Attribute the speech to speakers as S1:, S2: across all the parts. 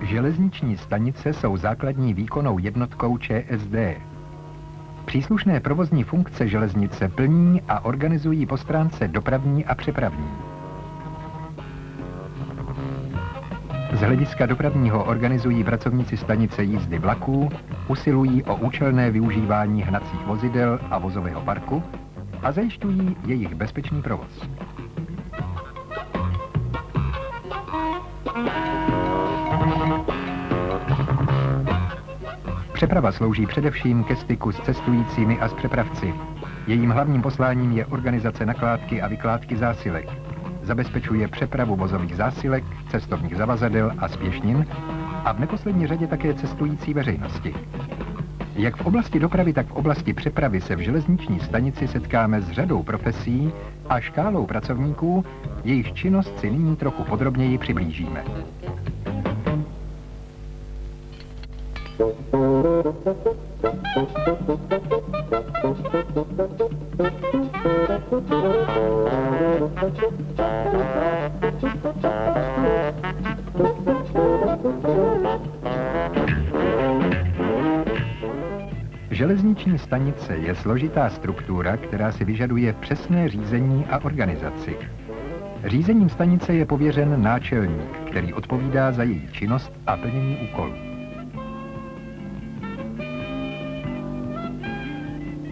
S1: Železniční stanice jsou základní výkonnou jednotkou ČSD. Příslušné provozní funkce železnice plní a organizují po stránce dopravní a přepravní. Z hlediska dopravního organizují pracovníci stanice jízdy vlaků, usilují o účelné využívání hnacích vozidel a vozového parku a zajišťují jejich bezpečný provoz. Přeprava slouží především ke styku s cestujícími a s přepravci. Jejím hlavním posláním je organizace nakládky a vykládky zásilek. Zabezpečuje přepravu vozových zásilek, cestovních zavazadel a spěšnin a v neposlední řadě také cestující veřejnosti. Jak v oblasti dopravy, tak v oblasti přepravy se v železniční stanici setkáme s řadou profesí a škálou pracovníků, jejich činnost si nyní trochu podrobněji přiblížíme. Železniční stanice je složitá struktura, která si vyžaduje přesné řízení a organizaci. Řízením stanice je pověřen náčelník, který odpovídá za její činnost a plnění úkolů.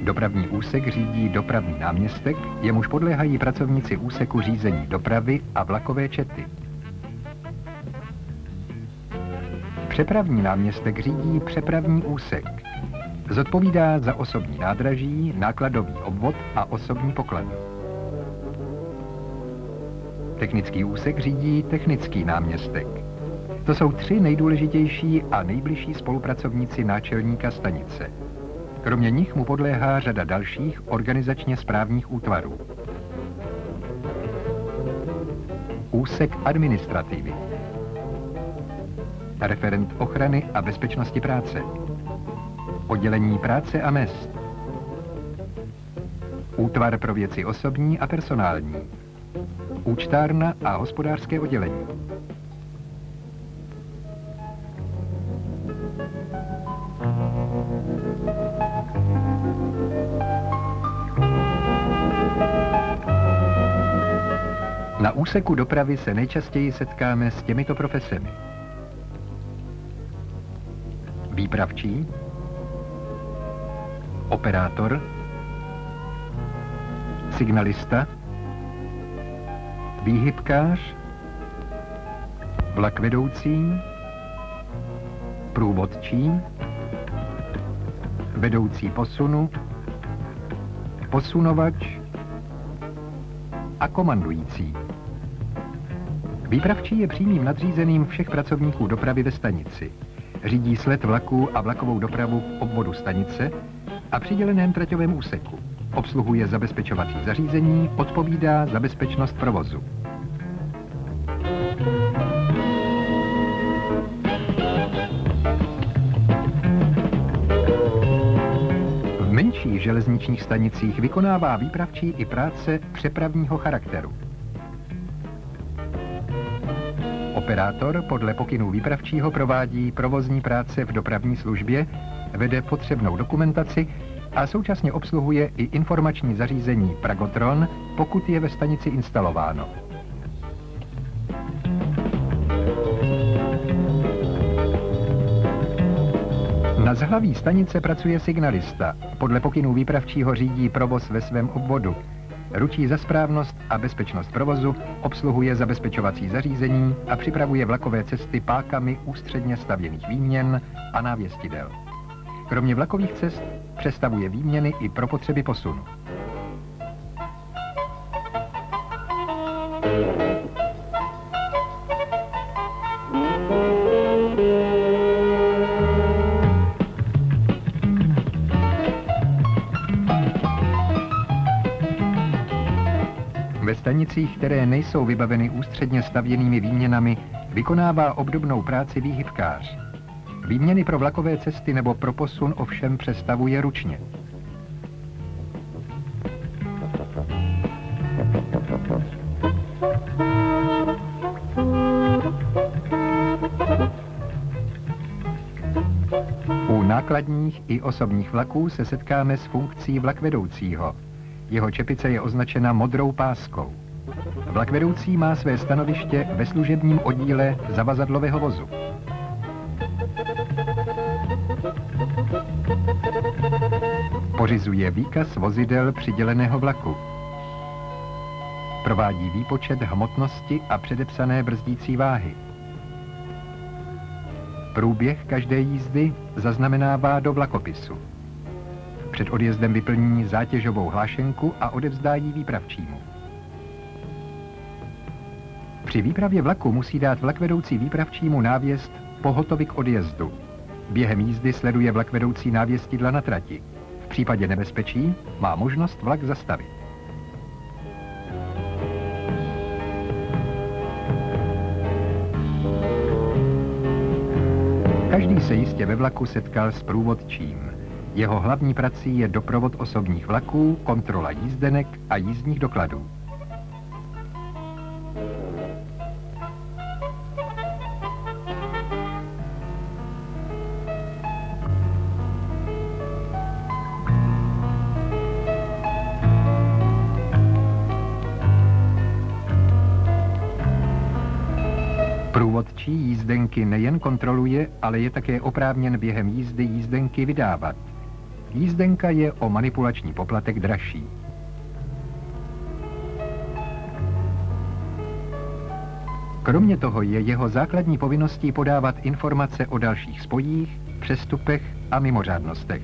S1: Dopravní úsek řídí dopravní náměstek, jemuž podléhají pracovníci úseku řízení dopravy a vlakové čety. Přepravní náměstek řídí přepravní úsek. Zodpovídá za osobní nádraží, nákladový obvod a osobní poklady. Technický úsek řídí technický náměstek. To jsou tři nejdůležitější a nejbližší spolupracovníci náčelníka stanice. Kromě nich mu podléhá řada dalších organizačně správních útvarů. Úsek administrativy. Referent ochrany a bezpečnosti práce. Oddělení práce a mezd. Útvar pro věci osobní a personální. Účtárna a hospodářské oddělení. Na úseku dopravy se nejčastěji setkáme s těmito profesemi. Výpravčí, operátor, signalista, výhybkář, vlakvedoucí, průvodčí, vedoucí posunu, posunovač a komandující. Výpravčí je přímým nadřízeným všech pracovníků dopravy ve stanici. Řídí sled vlaků a vlakovou dopravu v obvodu stanice a přiděleném traťovém úseku. Obsluhuje zabezpečovací zařízení, odpovídá za bezpečnost provozu. V menších železničních stanicích vykonává výpravčí i práce přepravního charakteru. Operátor podle pokynů výpravčího provádí provozní práce v dopravní službě, vede potřebnou dokumentaci a současně obsluhuje i informační zařízení Pragotron, pokud je ve stanici instalováno. Na zhlaví stanice pracuje signalista. Podle pokynů výpravčího řídí provoz ve svém obvodu. Ručí za správnost a bezpečnost provozu, obsluhuje zabezpečovací zařízení a připravuje vlakové cesty pákami ústředně stavěných výměn a návěstidel. Kromě vlakových cest přestavuje výměny i pro potřeby posunu. Ve stanicích, které nejsou vybaveny ústředně stavěnými výměnami, vykonává obdobnou práci výhybkář. Výměny pro vlakové cesty nebo pro posun ovšem přestavuje ručně. nákladních i osobních vlaků se setkáme s funkcí vlakvedoucího. Jeho čepice je označena modrou páskou. Vlakvedoucí má své stanoviště ve služebním oddíle zavazadlového vozu. Pořizuje výkaz vozidel přiděleného vlaku. Provádí výpočet hmotnosti a předepsané brzdící váhy. Průběh každé jízdy zaznamenává do vlakopisu. Před odjezdem vyplní zátěžovou hlášenku a odevzdá ji výpravčímu. Při výpravě vlaku musí dát vlakvedoucí výpravčímu návěst pohotovi k odjezdu. Během jízdy sleduje vlakvedoucí návěstidla na trati. V případě nebezpečí má možnost vlak zastavit. Každý se jistě ve vlaku setkal s průvodčím. Jeho hlavní prací je doprovod osobních vlaků, kontrola jízdenek a jízdních dokladů. Průvodčí jízdenky nejen kontroluje, ale je také oprávněn během jízdy jízdenky vydávat. Jízdenka je o manipulační poplatek dražší. Kromě toho je jeho základní povinností podávat informace o dalších spojích, přestupech a mimořádnostech.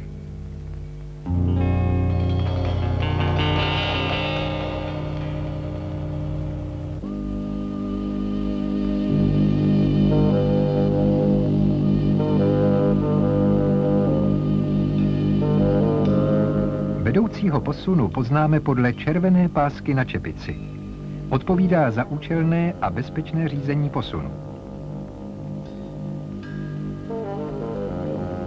S1: Vedoucího posunu poznáme podle červené pásky na čepici. Odpovídá za účelné a bezpečné řízení posunu.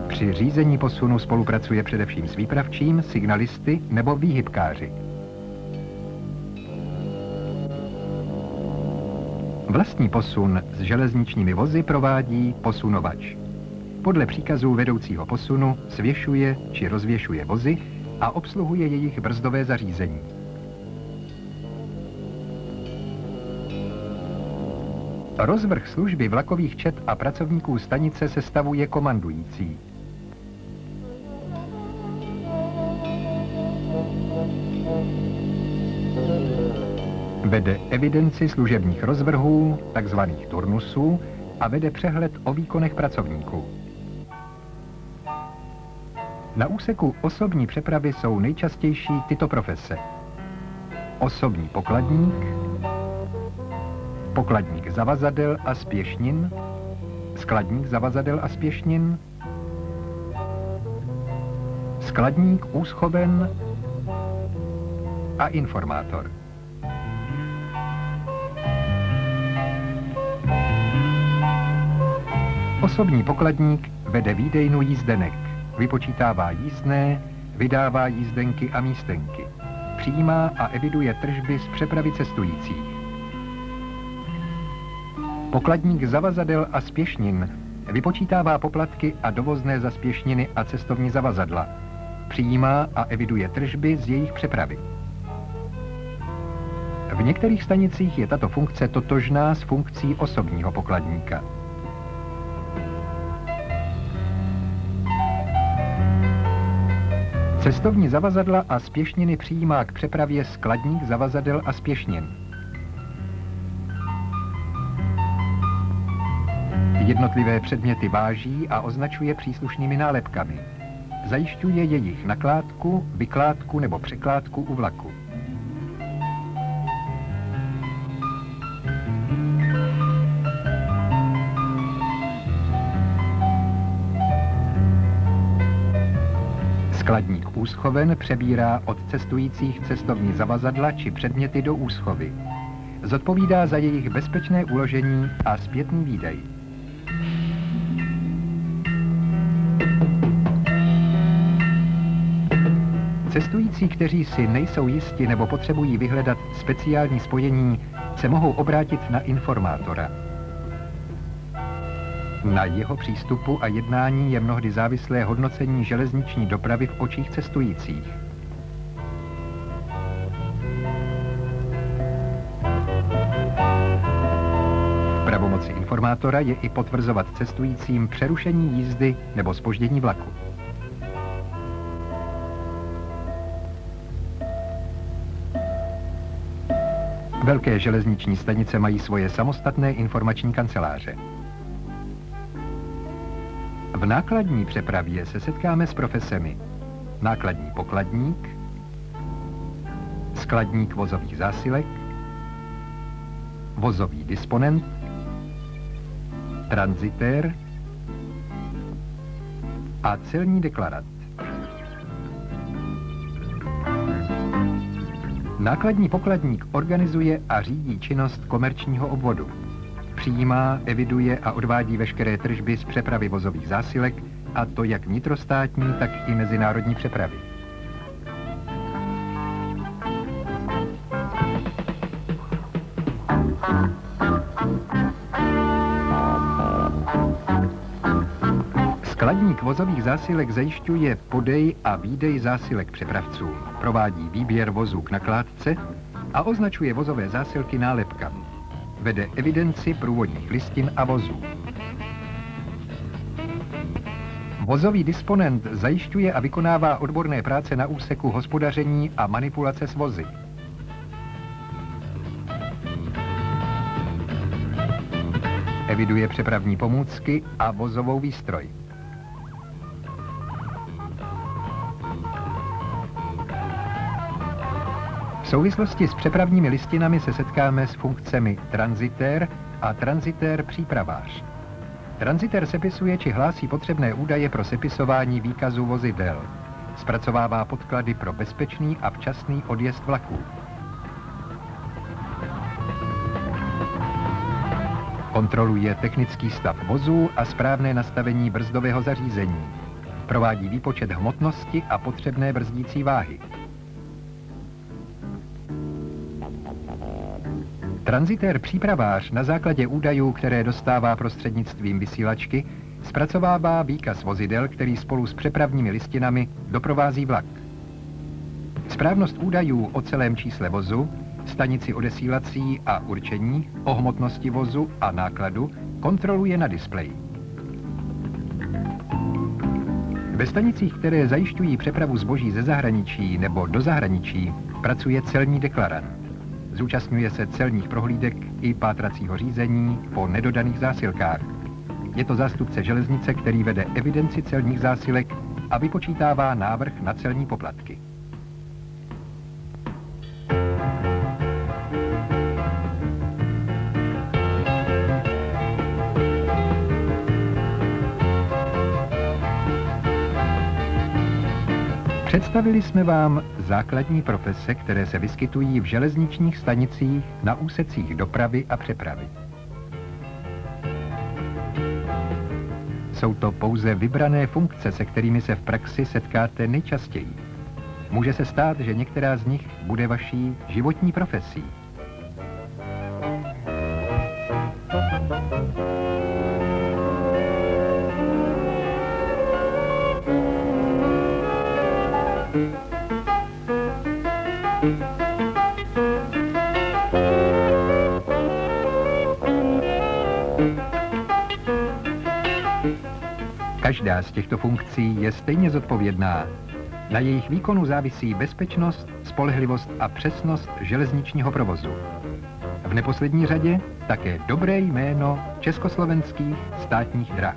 S1: Při řízení posunu spolupracuje především s výpravčím, signalisty nebo výhybkáři. Vlastní posun s železničními vozy provádí posunovač. Podle příkazů vedoucího posunu svěšuje či rozvěšuje vozy a obsluhuje jejich brzdové zařízení. Rozvrh služby vlakových čet a pracovníků stanice sestavuje komandující. Vede evidenci služebních rozvrhů, takzvaných turnusů, a vede přehled o výkonech pracovníků. Na úseku osobní přepravy jsou nejčastější tyto profese. Osobní pokladník, pokladník zavazadel a spěšnin, skladník zavazadel a spěšnin, skladník úschoven a informátor. Osobní pokladník vede výdejnu jízdenek, vypočítává jízdné, vydává jízdenky a místenky, přijímá a eviduje tržby z přepravy cestujících. Pokladník zavazadel a spěšnin vypočítává poplatky a dovozné za spěšniny a cestovní zavazadla, přijímá a eviduje tržby z jejich přepravy. V některých stanicích je tato funkce totožná s funkcí osobního pokladníka. Cestovní zavazadla a spěšniny přijímá k přepravě skladník zavazadel a spěšnin. Jednotlivé předměty váží a označuje příslušnými nálepkami. Zajišťuje jejich nakládku, vykládku nebo překládku u vlaku. Skladník úschoven přebírá od cestujících cestovní zavazadla či předměty do úschovy. Zodpovídá za jejich bezpečné uložení a zpětný výdej. Cestující, kteří si nejsou jisti nebo potřebují vyhledat speciální spojení, se mohou obrátit na informátora. Na jeho přístupu a jednání je mnohdy závislé hodnocení železniční dopravy v očích cestujících. V pravomoci informátora je i potvrzovat cestujícím přerušení jízdy nebo zpoždění vlaku. Velké železniční stanice mají svoje samostatné informační kanceláře. V nákladní přepravě se setkáme s profesemi nákladní pokladník, skladník vozových zásilek, vozový disponent, tranzitér a celní deklarant. Nákladní pokladník organizuje a řídí činnost komerčního obvodu. Přijímá, eviduje a odvádí veškeré tržby z přepravy vozových zásilek, a to jak vnitrostátní, tak i mezinárodní přepravy. Skladník vozových zásilek zajišťuje podej a výdej zásilek přepravcům, provádí výběr vozů k nakládce a označuje vozové zásilky nálepkami. Vede evidenci průvodních listin a vozů. Vozový disponent zajišťuje a vykonává odborné práce na úseku hospodaření a manipulace s vozy. Eviduje přepravní pomůcky a vozovou výstroj. V souvislosti s přepravními listinami se setkáme s funkcemi tranzitér a tranzitér přípravář. Tranzitér sepisuje či hlásí potřebné údaje pro sepisování výkazu vozidel. Zpracovává podklady pro bezpečný a včasný odjezd vlaků. Kontroluje technický stav vozů a správné nastavení brzdového zařízení. Provádí výpočet hmotnosti a potřebné brzdící váhy. Tranzitér přípravář na základě údajů, které dostává prostřednictvím vysílačky, zpracovává výkaz vozidel, který spolu s přepravními listinami doprovází vlak. Správnost údajů o celém čísle vozu, stanici odesílací a určení, o hmotnosti vozu a nákladu kontroluje na displeji. Ve stanicích, které zajišťují přepravu zboží ze zahraničí nebo do zahraničí, pracuje celní deklarant. Zúčastňuje se celních prohlídek i pátracího řízení po nedodaných zásilkách. Je to zástupce železnice, který vede evidenci celních zásilek a vypočítává návrh na celní poplatky. Představili jsme vám základní profese, které se vyskytují v železničních stanicích na úsecích dopravy a přepravy. Jsou to pouze vybrané funkce, se kterými se v praxi setkáte nejčastěji. Může se stát, že některá z nich bude vaší životní profesí. Každá z těchto funkcí je stejně zodpovědná. Na jejich výkonu závisí bezpečnost, spolehlivost a přesnost železničního provozu. V neposlední řadě také dobré jméno československých státních drah.